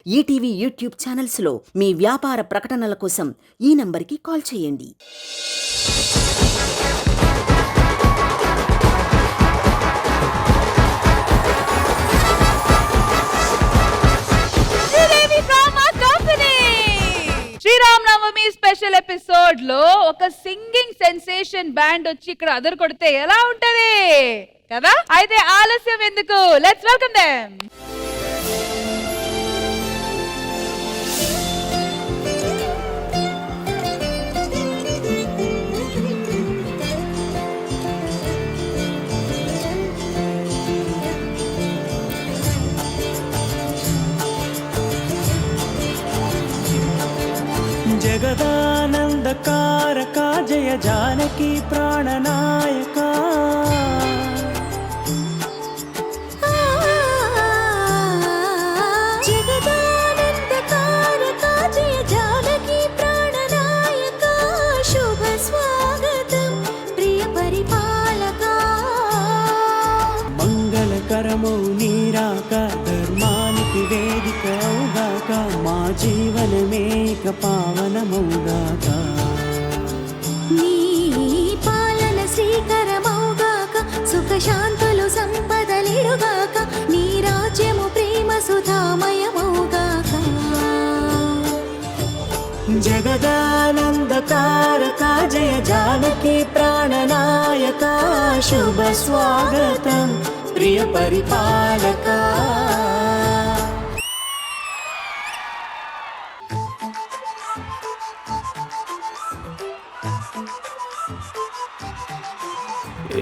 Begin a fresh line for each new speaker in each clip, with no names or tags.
ETV YouTube ఛానల్స్లో మీ వ్యాపార ప్రకటనల కోసం ఈ నంబర్కి కాల్ చేయండి.
శ్రీరామనవమి స్పెషల్ ఎపిసోడ్ లో ఒక సింగింగ్ సెన్సేషన్ బ్యాండ్ వచ్చి ఇక్కడ అదర్ కొడితే ఎలా ఉంటది కదా? అయితే ఆలస్యం ఎందుకు, లెట్స్ వెల్కమ్ దెం.
జగదానందకారక జయ జానకి ప్రాణనాయక
జగదానందకారక జయ జానకి ప్రాణనాయక శుభ స్వాగతం ప్రియ పరిపాలక
మంగళకరమౌ నీరాక ధర్మానికి వేదిక అవుగాక మా జీవనమేక పావనమౌగాక
నీ పాలన శ్రీకరమౌగాక సుఖ శాంతులు సంపదలిడుగాక నీ రాజ్యము ప్రేమ సుధామయమౌగాక
జగదానందకారక జయ జానకి ప్రాణనాయక శుభ స్వాగతం ప్రియ పరిపాలక.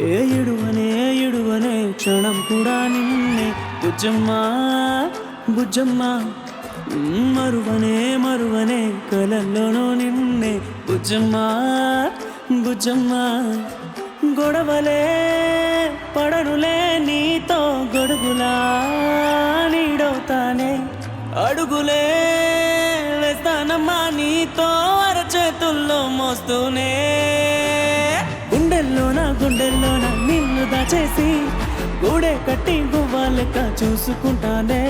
ఏడువనే క్షణం కూడా నిన్నే బుజ్జమ్మా బుజ్జమ్మా, మరువనే కలల్లోనూ నిన్నే బుజ్జమ్మా బుజ్జమ్మా. గొడవలే పడనులే నీతో గొడుగులా నీడవుతానే, అడుగులే వేస్తానమ్మా నీతో అరచేతుల్లో మోస్తూనే. గుండెల్లోన నిన్ను దాచేసి గూడే కట్టి గువ్వాలెక్క చూసుకుంటానే,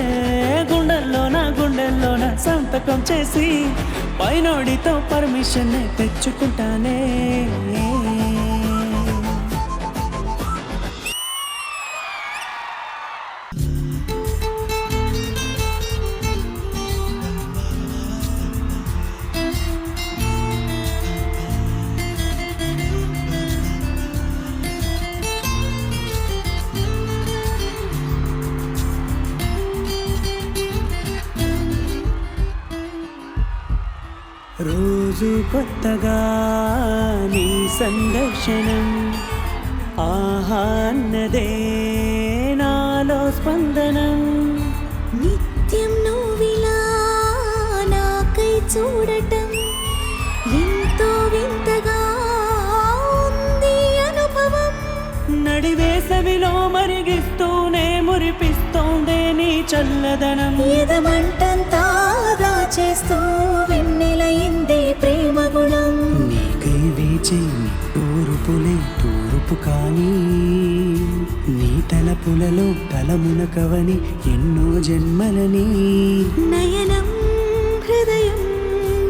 గుండెల్లోన సంతకం చేసి పైనోడితో పర్మిషన్ తెచ్చుకుంటానే. రోజు కొత్తగా నీ సందర్శనం ఆహాన్నదే నాలో స్పందనం.
నిత్యం నువ్విలా నాకై చూడటం ఎంతో వింతగా ఉంది అనుభవం.
నడివేసవిలో మరిగిస్తూనే మురిపిస్తోందే నీ చల్లదనం.
ఎదమంటంతా దాచేస్తూ వెన్నెలయిందే ప్రేమ గుణం.
నీకై వేచే తూరుపులే తూరుపు కానీ నీ తలపులలో తలమునకవని ఎన్నో జన్మలని.
నయనం హృదయం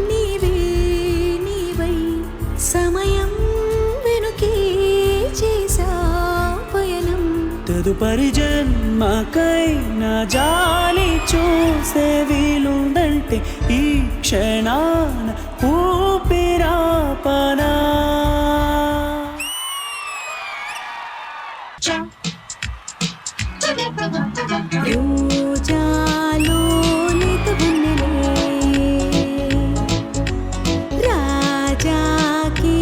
నీవై సమయం వెనుకే చేసా పయనం.
తదుపరి జన్మకై నా జాలి చూసే వీలుందంటే ఈ క్షణాన ఊపిరాపనా.
రోజాలో నీత వెన్నెలే రాజాకి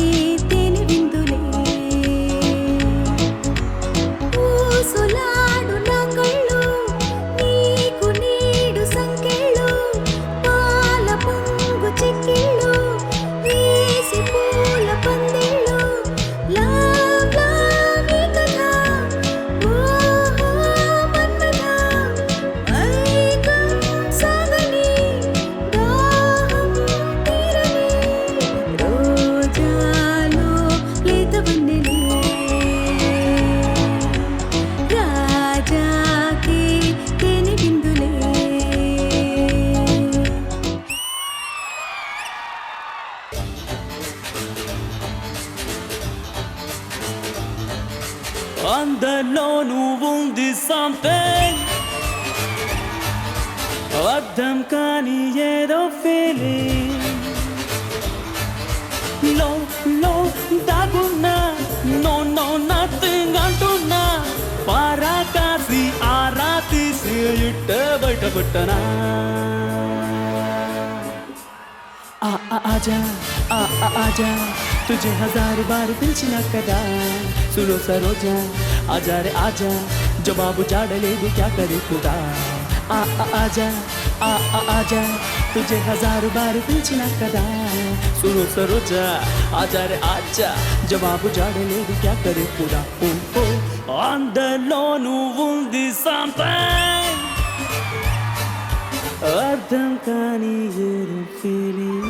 తేనె విందులే. ఊసులాడు నా కళ్ళు నీకు నీడు సంకెళ్ళు, పాల పొంగు చెక్కిళ్ళు వేసి పూల పందిళ్ళు.
అందులోనూ ఉంది something అర్థం కాని ఏదో ఫీలింగ్ లో దాగున్నా నో నథింగ్ అంటున్నా పారా కాసి ఆరా తీసి ఇట్ట బయట పెట్టనా आजा आजा तुझे हजार बार पिलिచినా కదా सुनो सरोजा आजा रे आजा जवाब जाडलेदी क्या करे खुदा आजा आजा तुझे हजार बार पिलिచినా కదా सुनो सरोजा आजा रे आजा जवाब जाडलेदी क्या करे खुदा ओ అందులోనూ ఉంది something అర్థం కాని ఏదో ఫీలింగ్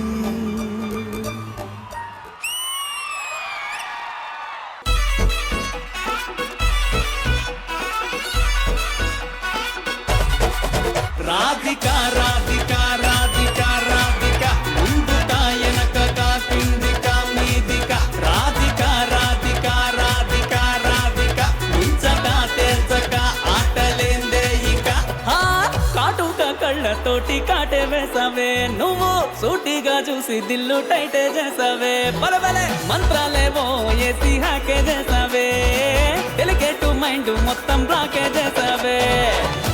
రాధికా రాధికా రాధికా రాధికా ముందుకా వెనకగా కిందికా మీదికా రాధికా రాధికా రాధికా రాధికా ముంచగా తెల్చగా ఆటలేందే ఇక కాటుక కళ్ళతోటి కాటే వేసావే నువ్వు సూటిగా చూసి దిల్లు టైటే చేసావే పరవలే మంత్రాలేవో ఏసి హాకే చేసావే డెలికేట్ మైండ్ మొత్తం రాకే చేసావే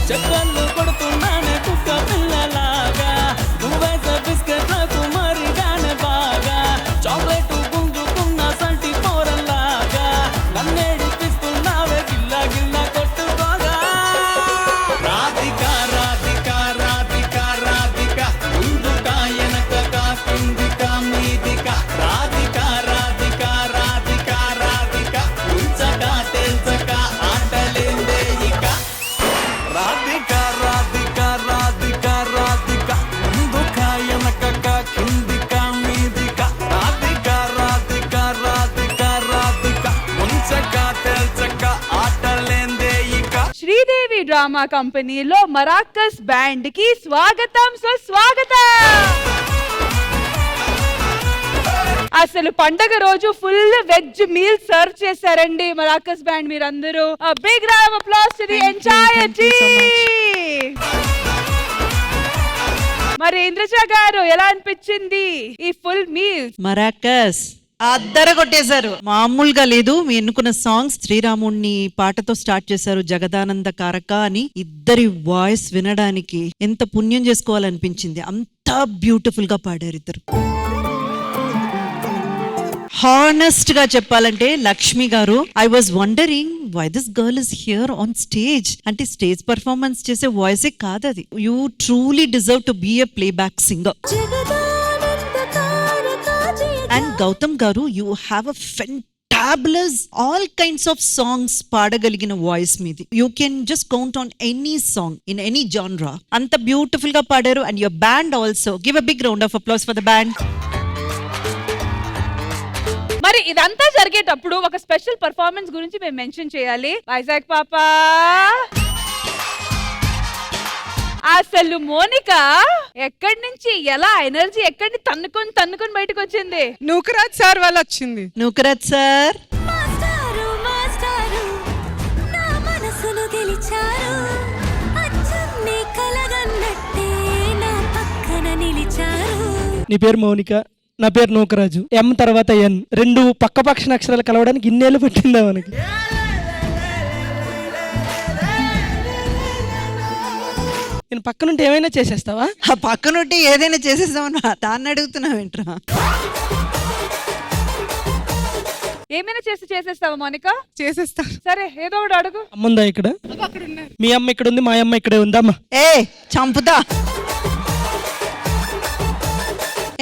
చక్కర్లు కొడుతున్నానే కుక్క పిల్లలాగా నువ్వేసే బిస్కెట్ నాకు మరిగానే బాగా చాక్లెట్ గుంజుకున్న సంటి పోరలాగా నన్నేడిపిస్తున్నావే గిల్లా గిల్లా కొట్టుకోగా రాధికా రాధికా రాధికా రాధికా ముందుకా వెనకగా కిందికా మీదికా రాధికా రాధికా రాధికా రాధికా ముంచగా తెల్చగా ఆటలేందే ఇక రాధికా రాధికా రాధికా రాధికా ముందుకా వెనకగా కిందికా మీదికా రాధికా రాధికా రాధికా రాధికా ముంచగా తెల్చగా ఆటలేందే ఇక
శ్రీదేవి డ్రామా కంపెనీలో మరాకస్ బ్యాండ్ కి స్వాగతం సుస్వాగతం. అసలు పండగ రోజు ఫుల్ వెజ్ మీల్ సర్వ్ చేశారండి మరాకస్ బ్యాండ్ మీరందరూ. Big round of applause to the entire team. మరి ఇంద్రజ గారు ఎలా అనిపించింది ఈ ఫుల్ మీల్?
మరాకస్ అద్దర కొట్టేశారు, మామూలుగా లేదు. మీ ఎన్నుకున్న సాంగ్స్ శ్రీరాముణ్ణి పాటతో స్టార్ట్ చేశారు, జగదానంద కారక అని. ఇద్దరి వాయిస్ వినడానికి ఎంత పుణ్యం చేసుకోవాలనిపించింది, అంత బ్యూటిఫుల్ గా పాడారు ఇద్దరు. హానెస్ట్ గా చెప్పాలంటే Lakshmi garu, I was wondering why this girl is here on stage. అంటే స్టేజ్ పర్ఫార్మెన్స్ చేసే వాయిసే కాదు అది. You truly deserve to be a playback singer. And Gautam garu, you have a fantabulous all kinds of songs పాడగలిగిన voice మీది. You can just count on any song in any genre. అంత beautiful గా పాడారు. And your band also, give a big round of applause for the band.
మరి ఇదంతా జరిగేటప్పుడు ఒక special performance గురించి మేము మెన్షన్ చేయాలి. వైజాగ్ పాపా, అసలు మోనిక ఎక్కడి నుంచి ఎలా ఎనర్జీ ఎక్కడిని తన్నుకొని బయటకు వచ్చింది?
నూకరాజ్ సార్ వల్ల వచ్చింది.
నూకరాజ్ సార్
మాస్టారు మాస్టారు నా మనసును గెలిచారు, అచ్చం నీ కలగన్నట్టే నా పక్కన నిలిచారు.
నీ పేరు మౌనిక, నా పేరు నూకరాజు. ఎం తర్వాత ఎన్, రెండు పక్కపక్ష అక్షరాలు కలవడానికి ఇన్నేళ్ళు పెట్టిందా మనకి. నేను పక్కనుంటే ఏమైనా చేసేస్తావా?
ఆ పక్కనుంటే ఏదైనా చేసేస్తామని దాన్ని అడుగుతున్నావు ఏంట్రా?
ఏమైనా చేసేస్తావా మోనిక?
చేసేస్తా.
సరే ఏదో ఒకటి అడుగు.
అమ్ముందా ఇక్కడ? మీ అమ్మ ఇక్కడ ఉంది, మా అమ్మ ఇక్కడే ఉందమ్మా.
ఏ చంపుతా.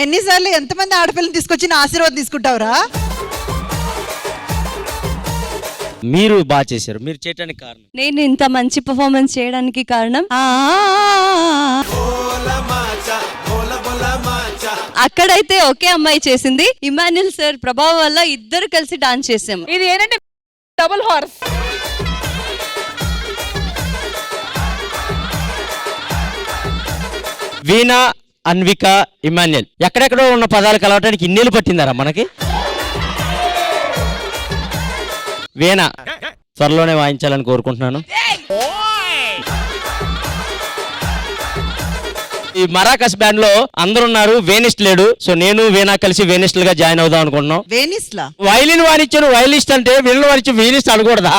ఎన్నిసార్లు ఎంతమంది ఆడపిల్లని తీసుకొచ్చి నా ఆశీర్వాదం తీసుకుంటావురా?
మీరు బాగా చేశారు, మీరు చేయడానికి కారణం.
నేను ఇంత మంచి పర్ఫార్మెన్స్ చేయడానికి కారణం అక్కడైతే ఒకే అమ్మాయి చేసింది, ఇమాన్యుల్ సార్ ప్రభావం వల్ల ఇద్దరు కలిసి డాన్స్ చేసాము.
ఇది ఏంటంటే డబుల్ హార్స్.
వీణా, అన్విక, ఇమాన్యుల్ ఎక్కడెక్కడో ఉన్న పదాలు కలవటానికి ఇన్నేళ్ళు పట్టిందారా మనకి? వీణా త్వరలోనే వాయించాలని కోరుకుంటున్నాను. ఈ మరాకస్ బ్యాండ్ లో అందరూ ఉన్నారు, వేనిస్ట్ లేడు. సో నేను వీణా కలిసి వేనిస్టులుగా జాయిన్ అవుదాం అనుకుంటున్నాం.
వేనిస్లా
వైలిన్ వాయించాను వైలిస్ట్ అంటే, వీళ్ళు వాయించు వీనిస్ట్ అనకూడదా?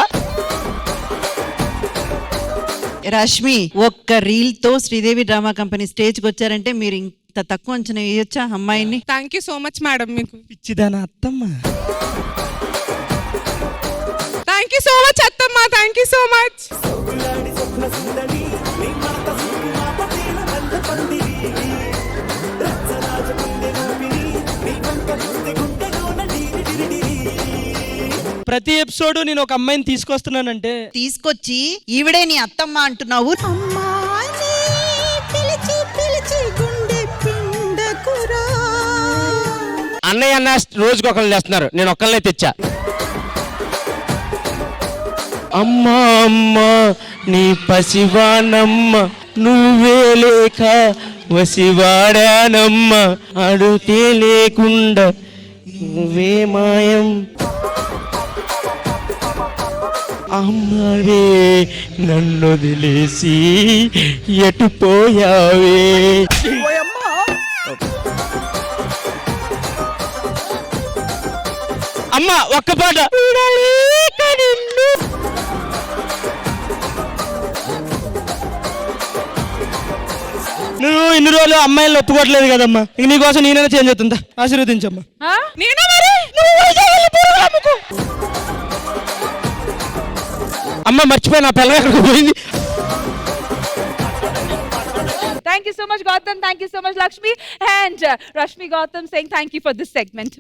రష్మి, ఒక్క రీల్ తో శ్రీదేవి డ్రామా కంపెనీ స్టేజ్ కి వచ్చారంటే మీరు ఇంత తక్కువ అంచనా వేయొచ్చా అమ్మాయిని?
Thank you so much madam. మీకు
పిచ్చిదానా అత్తమ్మ.
థ్యాంక్ యూ సో మచ్ అత్తమ్మ. Thank you so much.
ప్రతి ఎపిసోడ్ నేను ఒక అమ్మాయిని తీసుకొస్తున్నానంటే
తీసుకొచ్చి ఈవిడే నీ అత్తమ్మ అంటున్నావు.
అన్నయ్య అన్న రోజుకి ఒకరిని చేస్తున్నారు, నేను ఒక్కరినే తెచ్చా. అమ్మా అమ్మా నీ పసివానమ్మ, నువ్వే లేక వసివాడానమ్మ, అడుతే లేకుండా నువ్వే మాయం. అమ్మవే నన్ను వదిలేసి ఎటు పోయావే. అమ్మ ఒక్క పాట.
నువ్వు ఇన్ని రోజులు అమ్మాయిలు ఒప్పుకోవట్లేదు కదమ్మా, ఇంక నీకోసం నేనైనా చేంజ్ అవుతుందా? ఆశీర్వదించమ్మా.
నేనా మరి?
అమ్మ మర్చిపోయి నా పిల్ల ఎక్కడికి పోయింది.
Thank you so much, Gautam. Thank you so much, Lakshmi. And Rashmi Gautam saying thank you for this segment.